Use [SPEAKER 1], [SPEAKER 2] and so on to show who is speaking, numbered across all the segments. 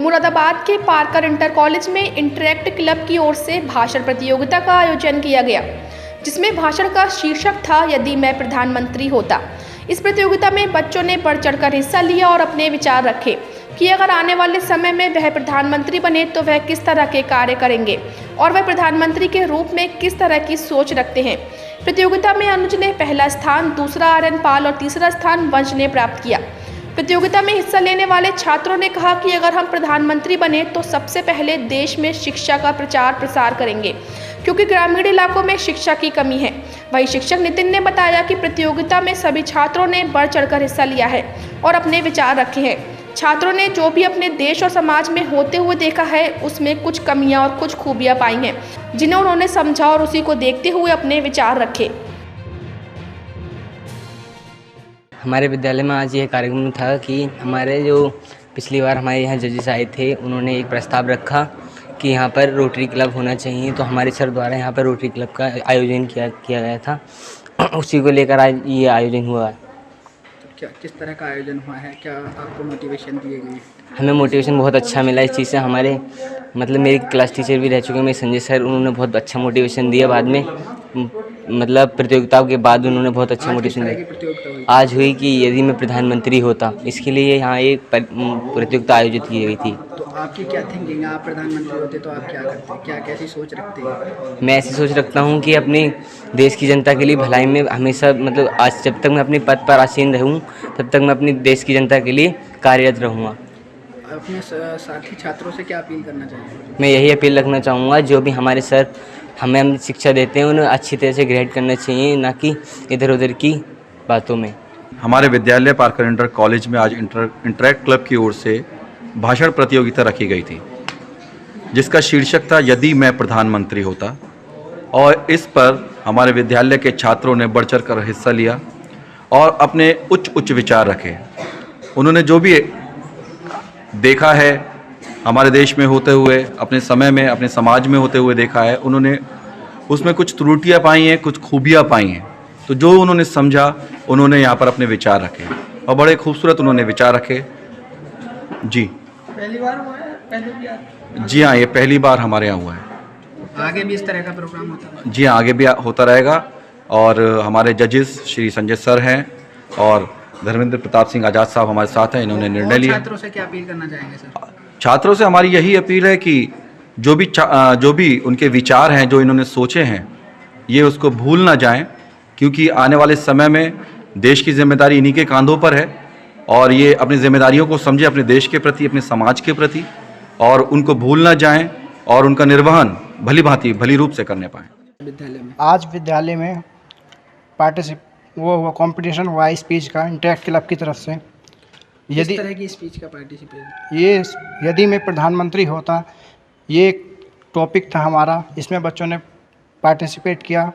[SPEAKER 1] मुरादाबाद के पारकर inter college में interact club की ओर से भाषण प्रतियोगिता का आयोजन किया गया, जिसमें भाषण का शीर्षक था यदि मैं प्रधानमंत्री होता। इस प्रतियोगिता में बच्चों ने बढ़ चढ़कर हिस्सा लिया और अपने विचार रखे कि अगर आने वाले समय में वह प्रधानमंत्री बने तो वह किस तरह के कार्य करेंगे और वह प्रधानमंत्री के रूप में किस तरह की सोच रखते हैं। प्रतियोगिता में अनुज ने पहला स्थान, दूसरा आर्यन पाल और तीसरा स्थान वंश ने प्राप्त किया। प्रतियोगिता में हिस्सा लेने वाले छात्रों ने कहा कि अगर हम प्रधानमंत्री बने तो सबसे पहले देश में शिक्षा का प्रचार प्रसार करेंगे, क्योंकि ग्रामीण इलाकों में शिक्षा की कमी है। वहीं शिक्षक नितिन ने बताया कि प्रतियोगिता में सभी छात्रों ने बढ़ चढ़कर हिस्सा लिया है और अपने विचार रखे हैं। छात्रों ने जो भी अपने देश और समाज में होते हुए देखा है, उसमें कुछ कमियां और कुछ खूबियां पाई हैं, जिन्हें उन्होंने समझा और उसी को देखते हुए अपने विचार रखे।
[SPEAKER 2] हमारे विद्यालय में आज यह कार्यक्रम था कि हमारे जो पिछली बार हमारे यहाँ जजेस आए थे, उन्होंने एक प्रस्ताव रखा कि यहाँ पर रोटरी क्लब होना चाहिए। तो हमारे सर द्वारा यहाँ पर रोटरी क्लब का आयोजन किया गया था। उसी को लेकर आज ये आयोजन हुआ है।
[SPEAKER 3] तो क्या किस तरह का आयोजन हुआ है? क्या आपको मोटिवेशन दिए गए?
[SPEAKER 2] हमें मोटिवेशन बहुत अच्छा मिला इस चीज़ से। हमारे मेरी क्लास टीचर भी रह चुके हैं, मेरे संजय सर, उन्होंने बहुत अच्छा मोटिवेशन दिया। बाद में प्रतियोगिताओं के बाद उन्होंने बहुत अच्छा मोटिवेशन दिया। आज हुई कि यदि मैं प्रधानमंत्री होता, इसके लिए यहाँ एक प्रतियोगिता आयोजित की गई थी।
[SPEAKER 3] तो आपकी क्या थिंकिंग है? आप प्रधानमंत्री होते तो आप क्या करते? क्या कैसी सोच रखते हैं?
[SPEAKER 2] मैं ऐसी सोच रखता हूँ कि अपने देश की जनता के लिए भलाई में हमेशा आज जब तक मैं अपने पद पर आसीन रहूँ, तब तक मैं अपने देश की जनता के लिए कार्यरत रहूँगा।
[SPEAKER 3] अपने साथी छात्रों से क्या अपील करना चाहिए?
[SPEAKER 2] मैं यही अपील रखना चाहूँगा, जो भी हमारे सर हमें शिक्षा देते हैं उन्हें अच्छी तरह से ग्रहण करना चाहिए, ना कि इधर उधर की बातों में।
[SPEAKER 4] हमारे विद्यालय पारकर इंटर कॉलेज में आज इंटरैक्ट क्लब की ओर से भाषण प्रतियोगिता रखी गई थी, जिसका शीर्षक था यदि मैं प्रधानमंत्री होता। और इस पर हमारे विद्यालय के छात्रों ने बढ़ चढ़ कर हिस्सा लिया और अपने उच्च विचार रखे। उन्होंने जो भी देखा है हमारे देश में होते हुए, अपने समय में, अपने समाज में होते हुए देखा है, उन्होंने उसमें कुछ त्रुटियां पाई हैं, कुछ खूबियां पाई हैं। तो जो उन्होंने समझा, उन्होंने यहाँ पर अपने विचार रखे और बड़े खूबसूरत उन्होंने विचार रखे। जी,
[SPEAKER 3] पहली बार हुआ है? पहले भी
[SPEAKER 4] जी हाँ, ये पहली बार हमारे यहाँ हुआ है।
[SPEAKER 3] आगे भी इस तरह का प्रोग्राम होता है?
[SPEAKER 4] जी हाँ, आगे भी होता रहेगा। और हमारे जजेस श्री संजय सर हैं और धर्मेंद्र प्रताप सिंह आज़ाद साहब हमारे साथ हैं। इन्होंने निर्णय लिया।
[SPEAKER 3] छात्रों से क्या अपील करना चाहेंगे सर?
[SPEAKER 4] छात्रों से हमारी यही अपील है कि जो भी उनके विचार हैं, जो इन्होंने सोचे हैं, ये उसको भूल ना जाएं, क्योंकि आने वाले समय में देश की जिम्मेदारी इन्हीं के कांधों पर है। और ये अपनी जिम्मेदारियों को समझे, अपने देश के प्रति, अपने समाज के प्रति, और उनको भूल ना जाएं और उनका निर्वहन भली रूप से करने पाएँ।
[SPEAKER 3] विद्यालय में
[SPEAKER 5] आज विद्यालय में कंपटीशन हुआ स्पीच का इंटरैक्ट क्लब की तरफ से।
[SPEAKER 3] यदि तरह की स्पीच का पार्टिसिपेट?
[SPEAKER 5] ये यदि मैं प्रधानमंत्री होता, ये एक टॉपिक था हमारा। इसमें बच्चों ने पार्टिसिपेट किया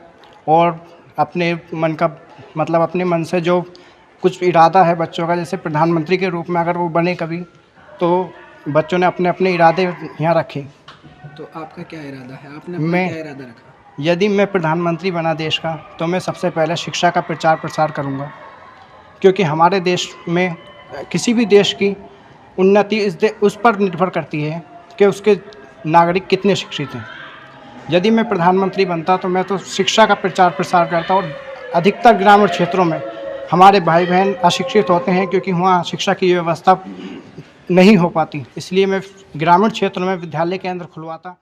[SPEAKER 5] और अपने मन का अपने मन से जो कुछ इरादा है बच्चों का, जैसे प्रधानमंत्री के रूप में अगर वो बने कभी, तो बच्चों ने अपने अपने इरादे यहाँ रखे।
[SPEAKER 3] तो आपका क्या इरादा है? आपने अपना क्या इरादा रखा?
[SPEAKER 5] यदि मैं प्रधानमंत्री बना देश का, तो मैं सबसे पहले शिक्षा का प्रचार प्रसार करूँगा, क्योंकि हमारे देश में किसी भी देश की उन्नति उस पर निर्भर करती है कि उसके नागरिक कितने शिक्षित हैं। यदि मैं प्रधानमंत्री बनता तो मैं तो शिक्षा का प्रचार प्रसार करता, और अधिकतर ग्रामीण क्षेत्रों में हमारे भाई बहन अशिक्षित होते हैं, क्योंकि वहाँ शिक्षा की व्यवस्था नहीं हो पाती। इसलिए मैं ग्रामीण क्षेत्रों में विद्यालय केंद्र खुलवाता।